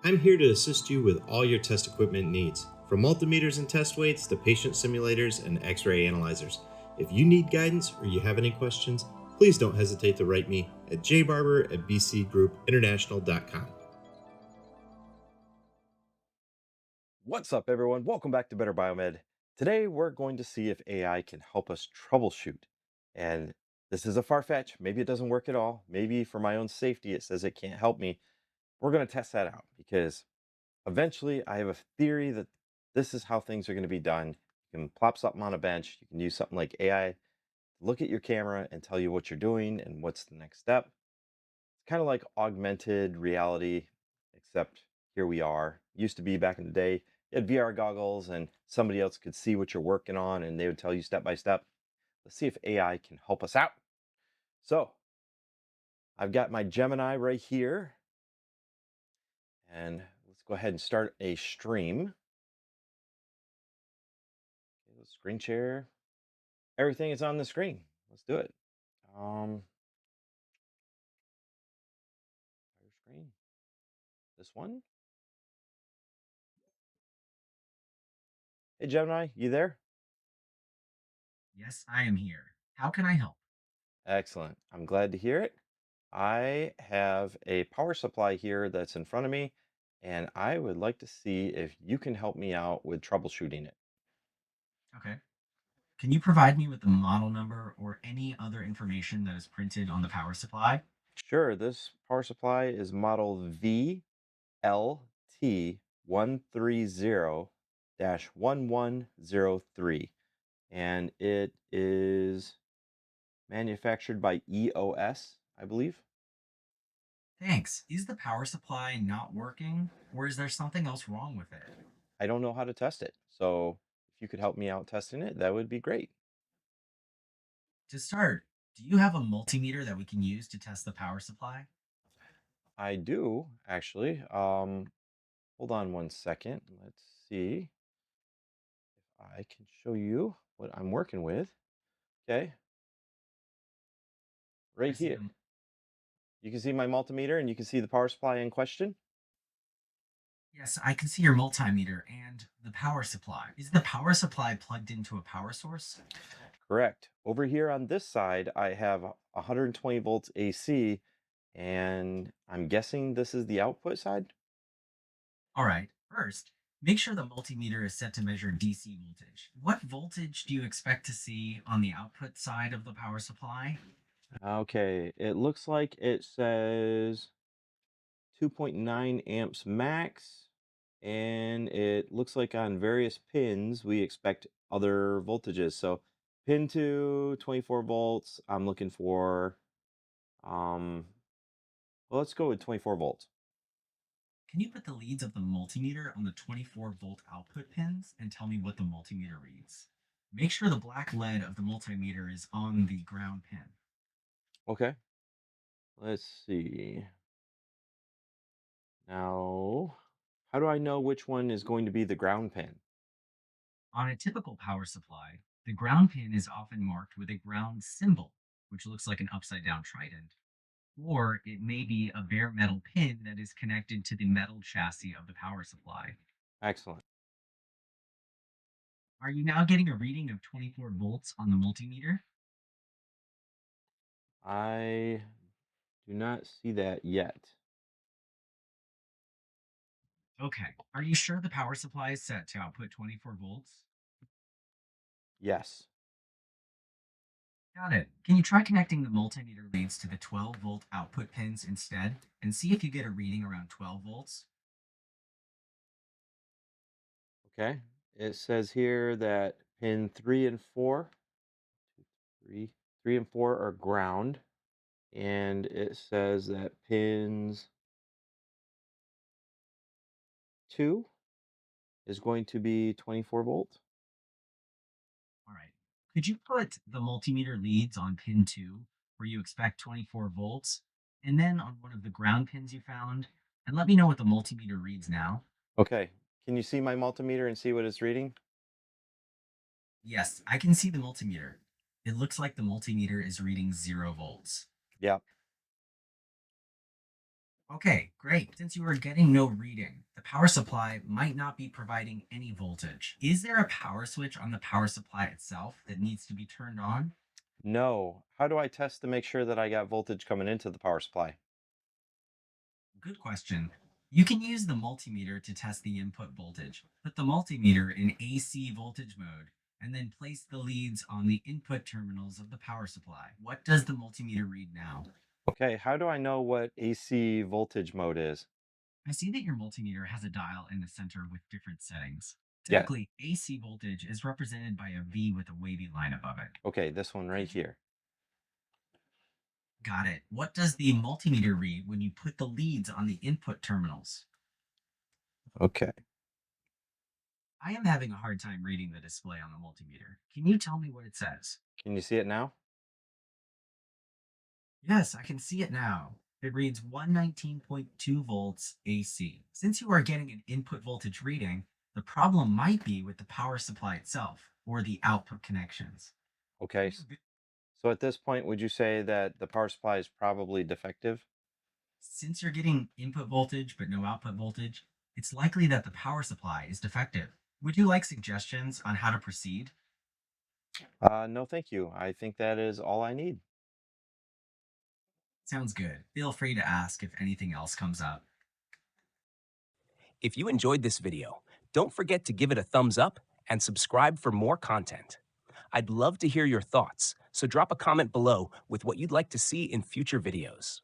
I'm here to assist you with all your test equipment needs, from multimeters and test weights to patient simulators and x ray analyzers. If you need guidance or you have any questions, please don't hesitate to write me at jbarber@bcgroupinternational.com. What's up, everyone? Welcome back to Better Biomed. Today, we're going to see if AI can help us troubleshoot. And this is a far fetch. Maybe it doesn't work at all. Maybe for my own safety, it says it can't help me. We're going to test that out because eventually I have a theory that this is how things are going to be done. You can plop something on a bench, you can use something like AI to look at your camera and tell you what you're doing and what's the next step. It's kind of like augmented reality, except here we are. Used to be back in the day, you had VR goggles and somebody else could see what you're working on and they would tell you step by step. Let's see if AI can help us out. So I've got my Gemini right here, and let's go ahead and start a stream. Okay, let's screen share. Everything is on the screen. Let's do it. Um, Share screen. This one. Hey Gemini, you there? Yes, I am here. How can I help? Excellent. I'm glad to hear it. I have a power supply here that's in front of me, and I would like to see if you can help me out with troubleshooting it. Okay. Can you provide me with the model number or any other information that is printed on the power supply? Sure, this power supply is model VLT130-1103, and it is manufactured by EOS, I believe. Thanks. Is the power supply not working or is there something else wrong with it? I don't know how to test it, so if you could help me out testing it, that would be great. To start, do you have a multimeter that we can use to test the power supply? I do actually. Hold on one second. Let's see if I can show you what I'm working with. Okay, I right see here. them. You can see my multimeter and you can see the power supply in question. Yes, I can see your multimeter and the power supply. Is the power supply plugged into a power source? Correct. Over here on this side, I have 120 volts AC, and I'm guessing this is the output side. All right. First, make sure the multimeter is set to measure DC voltage. What voltage do you expect to see on the output side of the power supply? Okay, it looks like it says 2.9 amps max, and it looks like on various pins we expect other voltages. So pin 2, 24 volts. I'm looking for um well, let's go with 24 volts. Can you put the leads of the multimeter on the 24-volt output pins and tell me what the multimeter reads? Make sure the black lead of the multimeter is on the ground pin. Okay, let's see. Now, how do I know which one is going to be the ground pin? On a typical power supply, the ground pin is often marked with a ground symbol, which looks like an upside down trident, or it may be a bare metal pin that is connected to the metal chassis of the power supply. Excellent. Are you now getting a reading of 24 volts on the multimeter? I do not see that yet. Okay. Are you sure the power supply is set to output 24 volts? Yes. Got it. Can you try connecting the multimeter leads to the 12-volt output pins instead and see if you get a reading around 12 volts? Okay. It says here that pin 3 and 4, 3, 3 and 4 are ground, and it says that pins 2 is going to be 24 volt. All right. Could you put the multimeter leads on pin 2 where you expect 24 volts and then on one of the ground pins you found and let me know what the multimeter reads now? Okay. Can you see my multimeter and see what it's reading? Yes, I can see the multimeter. It looks like the multimeter is reading 0 volts. Yeah. Okay, great. Since you are getting no reading, the power supply might not be providing any voltage. Is there a power switch on the power supply itself that needs to be turned on? No. How do I test to make sure that I got voltage coming into the power supply? Good question. You can use the multimeter to test the input voltage. Put the multimeter in AC voltage mode and then place the leads on the input terminals of the power supply. What does the multimeter read now? Okay, how do I know what AC voltage mode is? I see that your multimeter has a dial in the center with different settings. Yeah. Typically, AC voltage is represented by a V with a wavy line above it. Okay, this one right here. Got it. What does the multimeter read when you put the leads on the input terminals? Okay. I am having a hard time reading the display on the multimeter. Can you tell me what it says? Can you see it now? Yes, I can see it now. It reads 119.2 volts AC. Since you are getting an input voltage reading, the problem might be with the power supply itself or the output connections. Okay. So at this point, would you say that the power supply is probably defective? Since you're getting input voltage but no output voltage, it's likely that the power supply is defective. Would you like suggestions on how to proceed? No, thank you. I think that is all I need. Sounds good. Feel free to ask if anything else comes up. If you enjoyed this video, don't forget to give it a thumbs up and subscribe for more content. I'd love to hear your thoughts, so drop a comment below with what you'd like to see in future videos.